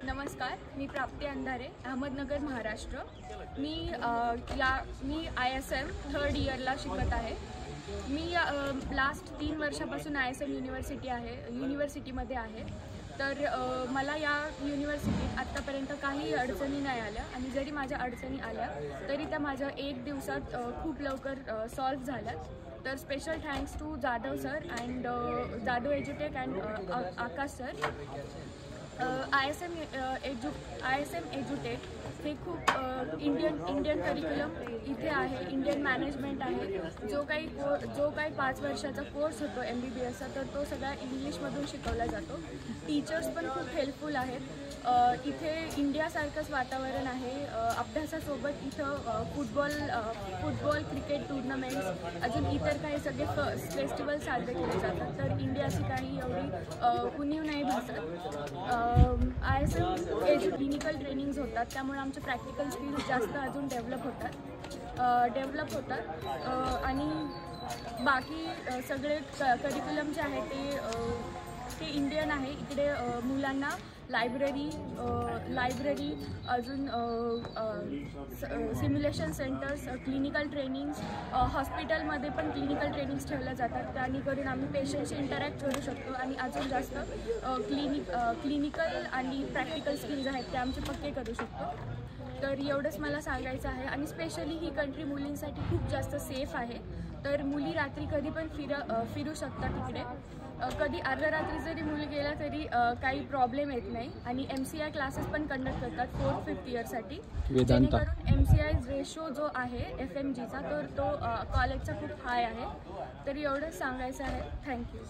नमस्कार, मी प्राप्ती अंधारे, अहमदनगर, महाराष्ट्र। मी ISM third इयरला शिकत आहे। मी लास्ट 3 वर्षापासून ISM युनिव्हर्सिटीमध्ये आहे। तर मला या युनिव्हर्सिटीत आत्तापर्यंत काही अडचणी नाही आल्या आणि जरी माझ्या अडचणी आल्या तरी त्या माझ्या 1 दिवसात खूप लवकर सॉल्व्ह झाल्यात। तर special thanks to Jadhav sir and Jadhav एज्युटेक अँड आकाश सर। ISM एज्युटेक हे खूप इंडियन करिक्युलम इथे आहे, इंडियन मॅनेजमेंट आहे। जो काही 5 वर्षाचा कोर्स होतो MBBSचा, तर तो सगळा इंग्लिशमधून शिकवला जातो। टीचर्स पण खूप हेल्पफुल आहेत। इथे इंडियासारखंच वातावरण आहे। अभ्यासासोबत इथं फुटबॉल क्रिकेट टुर्नामेंट्स, अजून इतर काही सगळे फेस्टिवल साजरे केले जातात। तर इंडियाची काही एवढी कुणीव नाही भासत। ISM क्लिनिकल ट्रेनिंग्स होतात, त्यामुळे आमचे प्रॅक्टिकल स्किल्स जास्त अजून डेव्हलप होतात आणि बाकी सगळे करिक्युलम जे आहे ते इंडियन आहे। इकडे मुलांना लायब्ररी, अजून सिम्युलेशन सेंटर्स, क्लिनिकल ट्रेनिंग्स, हॉस्पिटलमध्ये पण क्लिनिकल ट्रेनिंग्स ठेवल्या जातात। त्याने करून आम्ही पेशंटशी इंटरॅक्ट करू शकतो आणि अजून जास्त क्लिनिकल आणि प्रॅक्टिकल स्किल्स आहेत ते आमचे पक्के करू शकतो। तर एवढंच मला सांगायचं आहे। आणि स्पेशली ही कंट्री मुलींसाठी खूप जास्त सेफ आहे। तर मुली रात्री कधी पण फिरू शकतात इकडे। कधी अर्ध्या रात्री जरी मुली गेला तरी काही प्रॉब्लेम येत नाही। आणि MCI क्लासेस पण कंडक्ट करतात 4th-5th इयरसाठी, जेणेकरून MCI रेशो जो आहे FMGचा तर तो कॉलेजचा खूप हाय आहे। तर एवढंच सांगायचं आहे। थँक्यू।